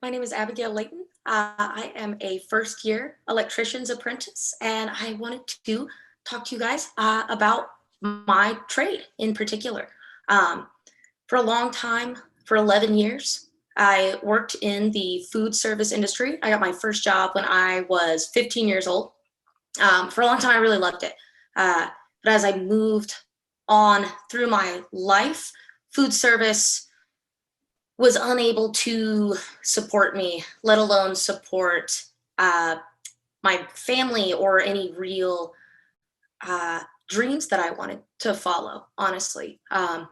My name is Abigail Leighton. I am a first year electrician's apprentice, and I wanted to talk to you guys about my trade in particular. Um, for a long time, for 11 years, I worked in the food service industry. I got my first job when I was 15 years old. For a long time, I really loved it. Uh, but as I moved on through my life, food service was unable to support me, let alone support uh, my family or any real dreams that I wanted to follow, honestly,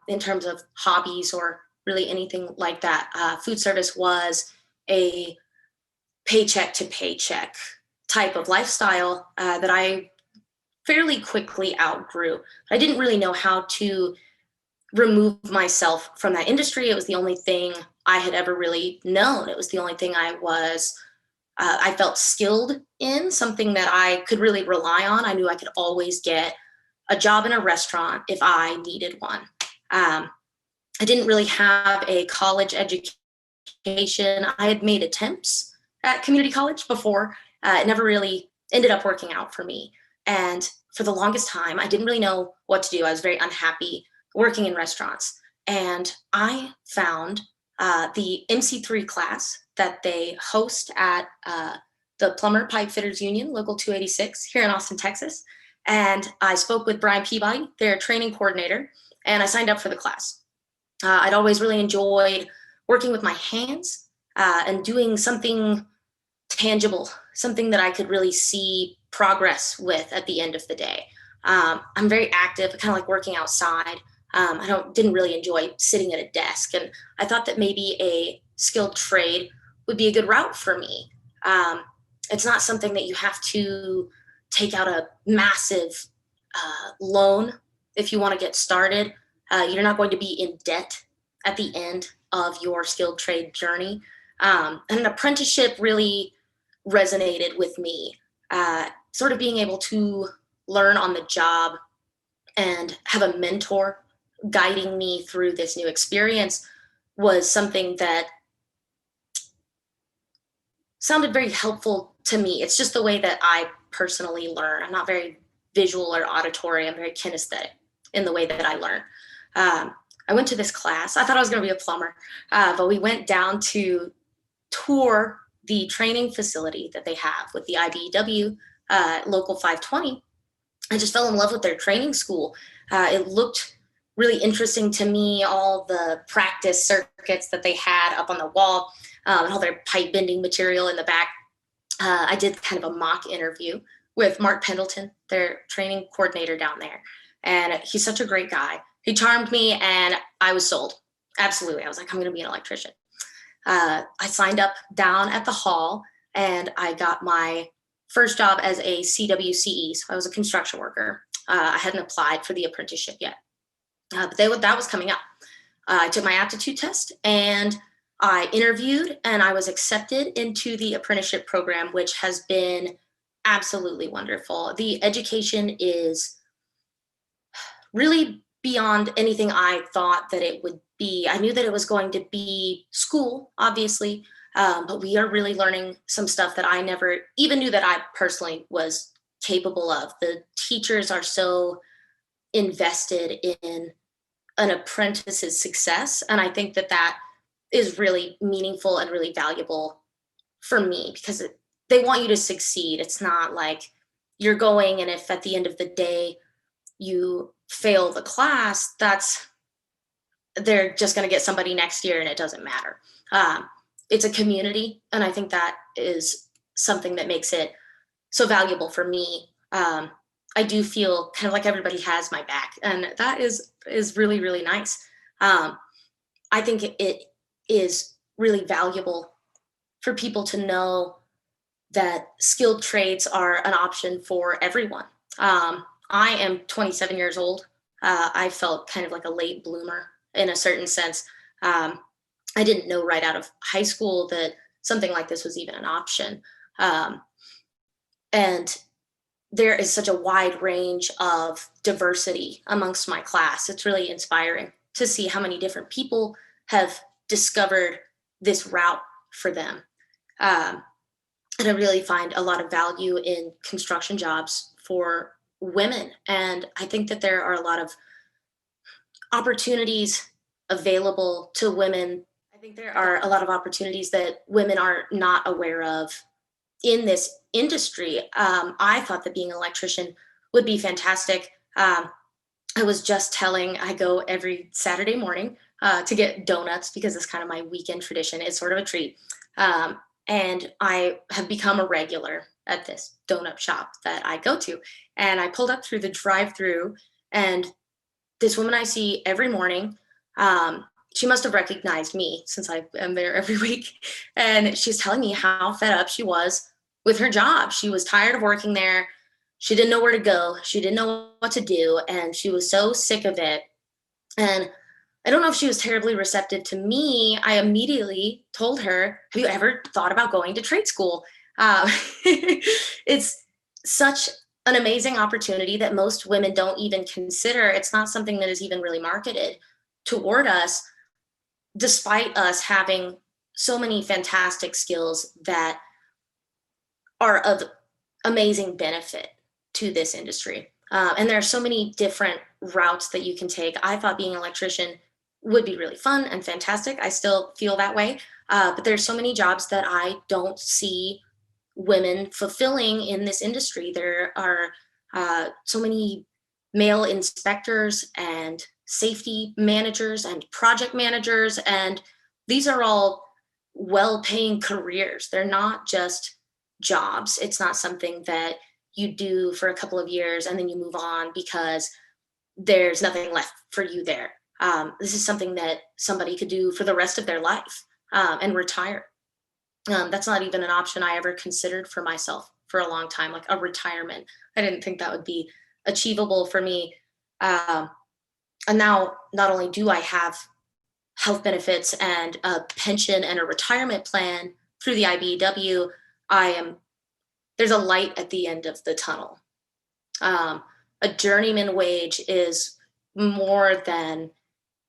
in terms of hobbies or really anything like that. Food service was a paycheck to paycheck type of lifestyle that I fairly quickly outgrew. I didn't really know how to remove myself from that industry. It was the only thing I had ever really known. It was the only thing I felt skilled in, something that I could really rely on. I knew I could always get a job in a restaurant if I needed one. I didn't really have a college education. I had made attempts at community college before. It never really ended up working out for me. And for the longest time, I didn't really know what to do. I was very unhappy working in restaurants. And I found the MC3 class that they host at the Plumber Pipe Fitters Union, Local 286 here in Austin, Texas. And I spoke with Brian Peabody, their training coordinator, and I signed up for the class. I'd always really enjoyed working with my hands and doing something tangible, something that I could really see progress with at the end of the day. I'm very active. I kind of like working outside. Didn't really enjoy sitting at a desk, and I thought that maybe a skilled trade would be a good route for me. It's not something that you have to take out a massive loan if you want to get started. You're not going to be in debt at the end of your skilled trade journey. And an apprenticeship really resonated with me. Sort of being able to learn on the job and have a mentor guiding me through this new experience was something that sounded very helpful to me. It's just the way that I personally learn. I'm not very visual or auditory. I'm very kinesthetic in the way that I learn. I went to this class. I thought I was going to be a plumber, but we went down to tour the training facility that they have with the IBEW Local 520. I just fell in love with their training school. It looked really interesting to me, all the practice circuits that they had up on the wall, and all their pipe bending material in the back. I did kind of a mock interview with Mark Pendleton, their training coordinator down there. And he's such a great guy. He charmed me and I was sold. Absolutely. I was like, I'm going to be an electrician. I signed up down at the hall and I got my first job as a CWCE. So I was a construction worker. I hadn't applied for the apprenticeship yet, but that was coming up. I took my aptitude test and I interviewed and I was accepted into the apprenticeship program, which has been absolutely wonderful. The education is really beyond anything I thought that it would be. I knew that it was going to be school, obviously, but we are really learning some stuff that I never even knew that I personally was capable of. The teachers are so invested in an apprentice's success, and I think that is really meaningful and really valuable for me because they want you to succeed. It's not like you're going and if at the end of the day you fail the class, they're just going to get somebody next year and it doesn't matter. It's a community, and I think that is something that makes it so valuable for me. I do feel kind of like everybody has my back, and that is really, really nice. I think it is really valuable for people to know that skilled trades are an option for everyone. I am 27 years old. I felt kind of like a late bloomer in a certain sense. I didn't know right out of high school that something like this was even an option. And there is such a wide range of diversity amongst my class. It's really inspiring to see how many different people have discovered this route for them. Um, and I really find a lot of value in construction jobs for women. And I think that there are a lot of opportunities available to women. I think there are a lot of opportunities that women are not aware of in this industry. I thought that being an electrician would be fantastic. I was just telling, I go every Saturday morning to get donuts because it's kind of my weekend tradition. It's sort of a treat. Um, and I have become a regular at this donut shop that I go to. And I pulled up through the drive through, and this woman I see every morning, she must have recognized me since I am there every week. And she's telling me how fed up she was with her job. She was tired of working there. She didn't know where to go. She didn't know what to do. And she was so sick of it. And I don't know if she was terribly receptive to me. I immediately told her, have you ever thought about going to trade school? Uh, it's such an amazing opportunity that most women don't even consider. It's not something that is even really marketed toward us, despite us having so many fantastic skills that are of amazing benefit to this industry. And there are so many different routes that you can take. I thought being an electrician would be really fun and fantastic. I still feel that way. But there's so many jobs that I don't see women fulfilling in this industry. There are so many male inspectors and safety managers and project managers, and these are all well paying careers. They're not just jobs. It's not something that you do for a couple of years and then you move on because there's nothing left for you there. This is something that somebody could do for the rest of their life and retire. That's not even an option I ever considered for myself for a long time, like a retirement. I didn't think that would be achievable for me. Um, and now, not only do I have health benefits and a pension and a retirement plan through the IBEW, I am there's a light at the end of the tunnel. Um, a journeyman wage is more than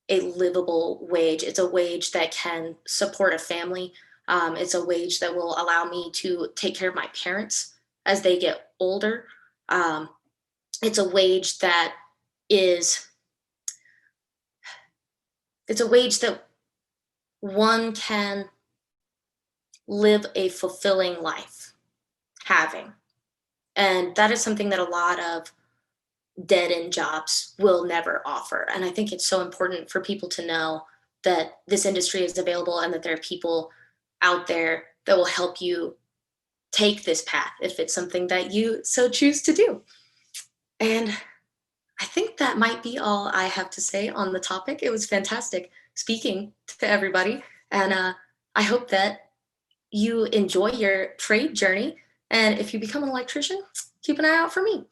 a livable wage. It's a wage that can support a family. It's a wage that will allow me to take care of my parents as they get older. Um, it's a wage that is, it's a wage that one can live a fulfilling life having. And that is something that a lot of dead end jobs will never offer. And I think it's so important for people to know that this industry is available and that there are people out there that will help you take this path if it's something that you so choose to do. And I think that might be all I have to say on the topic. It was fantastic speaking to everybody. And I hope that you enjoy your trade journey. And if you become an electrician, keep an eye out for me.